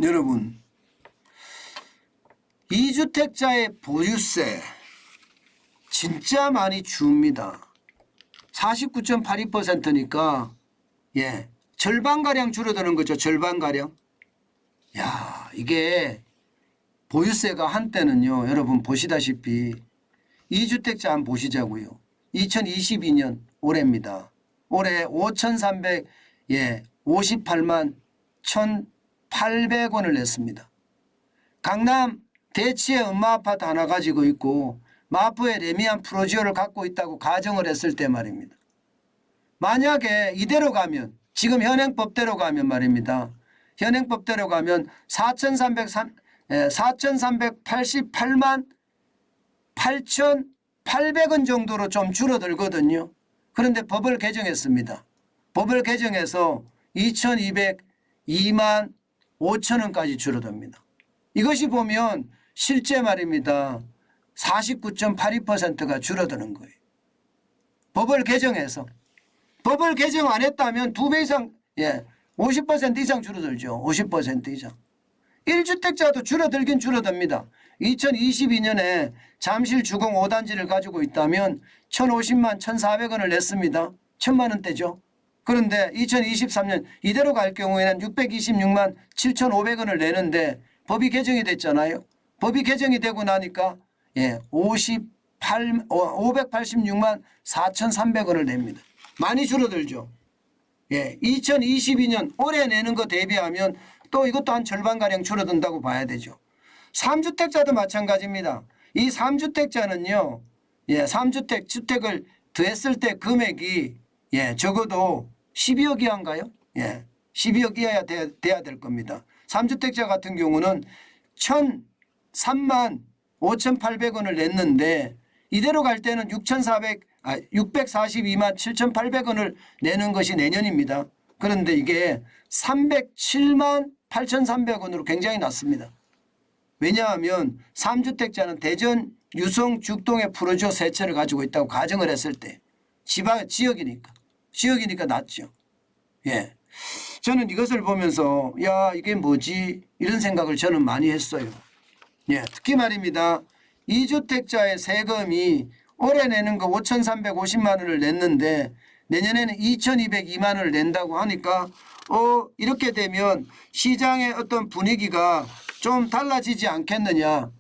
여러분, 2주택자의 보유세 진짜 많이 줍니다. 49.82%니까 절반가량 줄어드는 거죠. 절반가량. 야, 이게 보유세가 한때는요. 여러분 보시다시피 2주택자 한번 보시자고요. 2022년 올해입니다. 올해 5,358만 1,800원을 냈습니다. 강남 대치에 엄마 아파트 하나 가지고 있고 마포에 레미안 프로지오를 갖고 있다고 가정을 했을 때 말입니다. 만약에 이대로 가면 지금 현행법대로 가면 말입니다. 현행법대로 가면 4,388만 8,800원 정도로 좀 줄어들거든요. 그런데 법을 개정했습니다. 법을 개정해서 2,202만 5천원까지 줄어듭니다. 이것이 보면 실제 말입니다. 49.82%가 줄어드는 거예요. 법을 개정해서. 법을 개정 안 했다면 2배 이상 50% 이상 줄어들죠. 50% 이상. 1주택자도 줄어들긴 줄어듭니다. 2022년에 잠실 주공 5단지를 가지고 있다면 1,050만 1,400원을 냈습니다. 1,000만 원대죠. 그런데 2023년 이대로 갈 경우에는 626만 7,500원을 내는데 법이 개정이 됐잖아요. 법이 개정이 되고 나니까 586만 4,300원을 냅니다. 많이 줄어들죠. 2022년 올해 내는 거 대비하면 또 이것도 한 절반가량 줄어든다고 봐야 되죠. 3주택자도 마찬가지입니다. 이 3주택자는요. 3주택 주택을 더했을 때 금액이 적어도 12억 이하인가요? 12억 이하야 돼야 될 겁니다. 3주택자 같은 경우는 1,003만 5,800원을 냈는데 이대로 갈 때는 642만 7,800원을 내는 것이 내년입니다. 그런데 이게 307만 8,300원으로 굉장히 낮습니다. 왜냐하면 3주택자는 대전 유성 죽동의 프로지오 세 채를 가지고 있다고 가정을 했을 때 지역이니까 낮죠. 저는 이것을 보면서 야 이게 뭐지 이런 생각을 저는 많이 했어요. 특히 말입니다. 2주택자의 세금이 올해 내는 거 5,350만 원을 냈는데 내년에는 2,202만 원을 낸다고 하니까 이렇게 되면 시장의 어떤 분위기가 좀 달라지지 않겠느냐.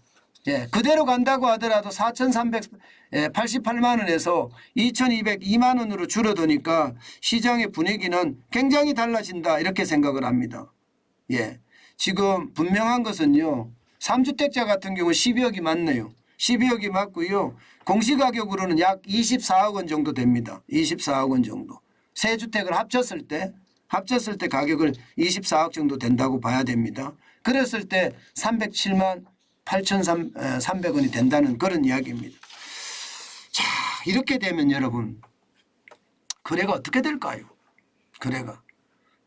그대로 간다고 하더라도 4,388만 원에서 2,202만 원으로 줄어드니까 시장의 분위기는 굉장히 달라진다 이렇게 생각을 합니다. 지금 분명한 것은요. 3주택자 같은 경우 12억이 맞네요. 12억이 맞고요. 공시가격으로는 약 24억 원 정도 됩니다. 24억 원 정도. 세 주택을 합쳤을 때 가격을 24억 정도 된다고 봐야 됩니다. 그랬을 때 307만 8,300원이 된다는 그런 이야기입니다. 자, 이렇게 되면 여러분 거래가 어떻게 될까요?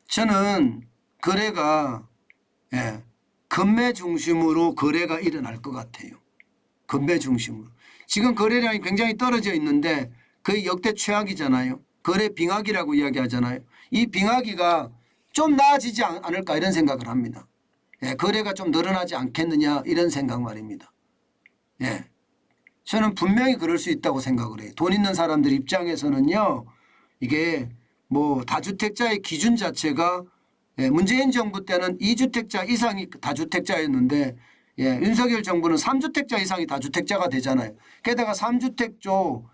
저는 거래가 금매 중심으로 거래가 일어날 것 같아요. 금매 중심으로. 지금 거래량이 굉장히 떨어져 있는데 거의 역대 최악이잖아요. 거래 빙하기라고 이야기하잖아요. 이 빙하기가 좀 나아지지 않을까 이런 생각을 합니다. 거래가 좀 늘어나지 않겠느냐 이런 생각 말입니다. 저는 분명히 그럴 수 있다고 생각을 해요. 돈 있는 사람들 입장에서는요. 이게 뭐 다주택자의 기준 자체가 문재인 정부 때는 2주택자 이상이 다주택자였는데 윤석열 정부는 3주택자 이상이 다주택자가 되잖아요. 게다가 3주택조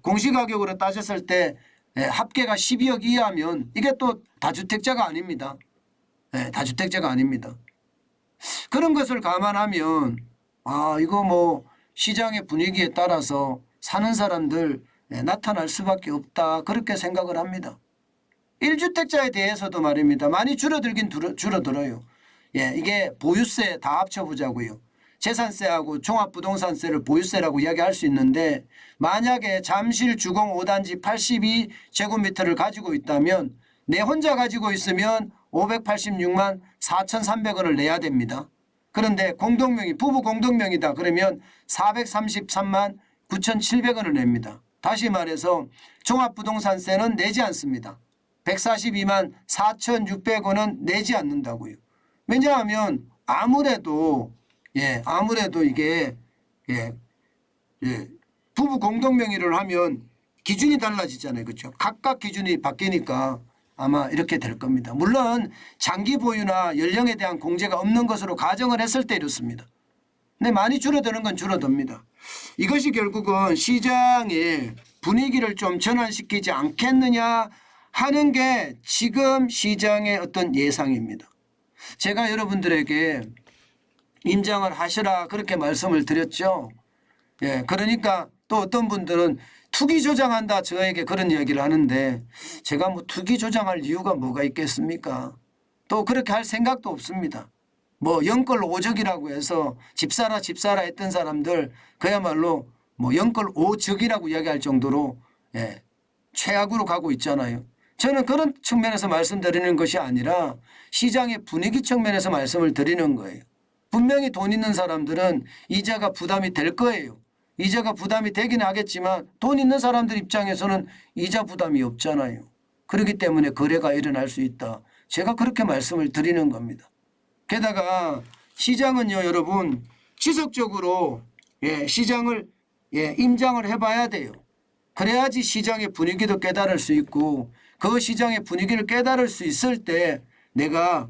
공시가격으로 따졌을 때 합계가 12억 이하면 이게 또 다주택자가 아닙니다. 다주택자가 아닙니다. 그런 것을 감안하면 이거 뭐 시장의 분위기에 따라서 사는 사람들 나타날 수밖에 없다 그렇게 생각을 합니다. 1주택자에 대해서도 말입니다. 많이 줄어들긴 줄어들어요. 이게 보유세 다 합쳐보자고요. 재산세하고 종합부동산세를 보유세라고 이야기할 수 있는데 만약에 잠실 주공 5단지 82제곱미터를 가지고 있다면 내 혼자 가지고 있으면 586만 4,300원을 내야 됩니다. 그런데 공동명의 부부 공동명의다 그러면 433만 9,700원을 냅니다. 다시 말해서 종합부동산세는 내지 않습니다. 142만 4,600원은 내지 않는다고요. 왜냐하면 아무래도 이게 부부 공동 명의를 하면 기준이 달라지잖아요. 그렇죠? 각각 기준이 바뀌니까 아마 이렇게 될 겁니다. 물론 장기 보유나 연령에 대한 공제가 없는 것으로 가정을 했을 때 이렇습니다. 근데 많이 줄어드는 건 줄어듭니다. 이것이 결국은 시장의 분위기를 좀 전환시키지 않겠느냐 하는 게 지금 시장의 어떤 예상입니다. 제가 여러분들에게 임장을 하시라 그렇게 말씀을 드렸죠. 그러니까 또 어떤 분들은 투기 조장한다 저에게 그런 이야기를 하는데 제가 뭐 투기 조장할 이유가 뭐가 있겠습니까? 또 그렇게 할 생각도 없습니다. 뭐 영끌 오적이라고 해서 집사라 했던 사람들 그야말로 뭐 영끌 오적이라고 이야기할 정도로 최악으로 가고 있잖아요. 저는 그런 측면에서 말씀드리는 것이 아니라 시장의 분위기 측면에서 말씀을 드리는 거예요. 분명히 돈 있는 사람들은 이자가 부담이 될 거예요. 이자가 부담이 되긴 하겠지만 돈 있는 사람들 입장에서는 이자 부담이 없잖아요. 그렇기 때문에 거래가 일어날 수 있다. 제가 그렇게 말씀을 드리는 겁니다. 게다가 시장은요 여러분 지속적으로 시장을 임장을 해봐야 돼요. 그래야지 시장의 분위기도 깨달을 수 있고 그 시장의 분위기를 깨달을 수 있을 때 내가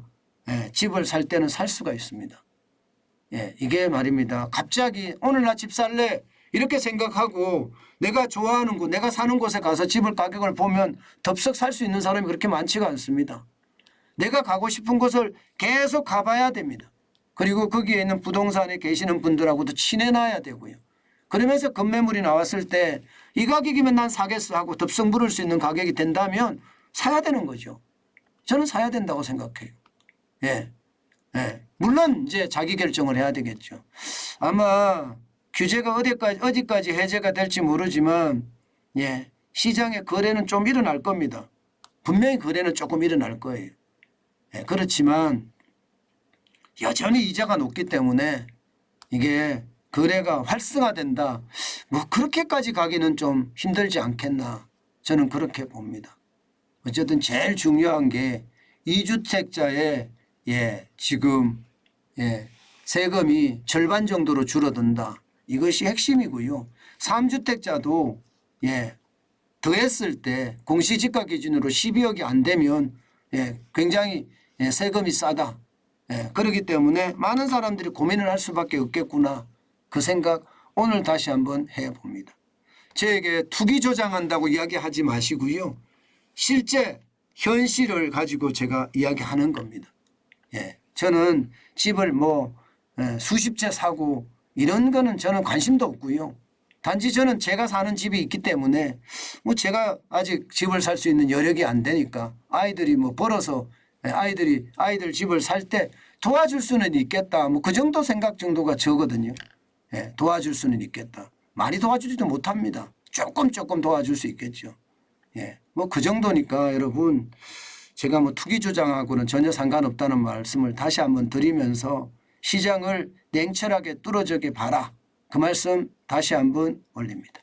집을 살 때는 살 수가 있습니다. 이게 말입니다. 갑자기 오늘 나 집 살래 이렇게 생각하고 내가 좋아하는 곳 내가 사는 곳에 가서 집을 가격을 보면 덥석 살 수 있는 사람이 그렇게 많지가 않습니다. 내가 가고 싶은 곳을 계속 가봐야 됩니다. 그리고 거기에 있는 부동산에 계시는 분들하고도 친해놔야 되고요. 그러면서 급매물이 나왔을 때 이 가격이면 난 사겠어 하고 덥석 물을 수 있는 가격이 된다면 사야 되는 거죠. 저는 사야 된다고 생각해요. 물론 이제 자기 결정을 해야 되겠죠. 아마 규제가 어디까지 해제가 될지 모르지만 시장의 거래는 좀 일어날 겁니다. 분명히 거래는 조금 일어날 거예요. 그렇지만 여전히 이자가 높기 때문에 이게 거래가 활성화된다. 뭐 그렇게까지 가기는 좀 힘들지 않겠나. 저는 그렇게 봅니다. 어쨌든 제일 중요한 게 2주택자의 지금 세금이 절반 정도로 줄어든다. 이것이 핵심이고요. 3주택자도 더했을 때 공시지가 기준으로 12억이 안 되면 굉장히 세금이 싸다. 그렇기 때문에 많은 사람들이 고민을 할 수밖에 없겠구나. 그 생각 오늘 다시 한번 해봅니다. 저에게 투기 조장한다고 이야기하지 마시고요. 실제 현실을 가지고 제가 이야기하는 겁니다. 저는 집을 뭐 수십 채 사고 이런 거는 저는 관심도 없고요. 단지 저는 제가 사는 집이 있기 때문에 뭐 제가 아직 집을 살 수 있는 여력이 안 되니까 아이들이 뭐 벌어서 아이들 집을 살 때 도와줄 수는 있겠다. 뭐 그 정도 생각 정도가 저거든요. 도와줄 수는 있겠다. 많이 도와주지도 못합니다. 조금 도와줄 수 있겠죠. 뭐 그 정도니까 여러분 제가 뭐 투기 주장하고는 전혀 상관없다는 말씀을 다시 한번 드리면서 시장을 냉철하게 뚫어져게 봐라. 그 말씀 다시 한번 올립니다.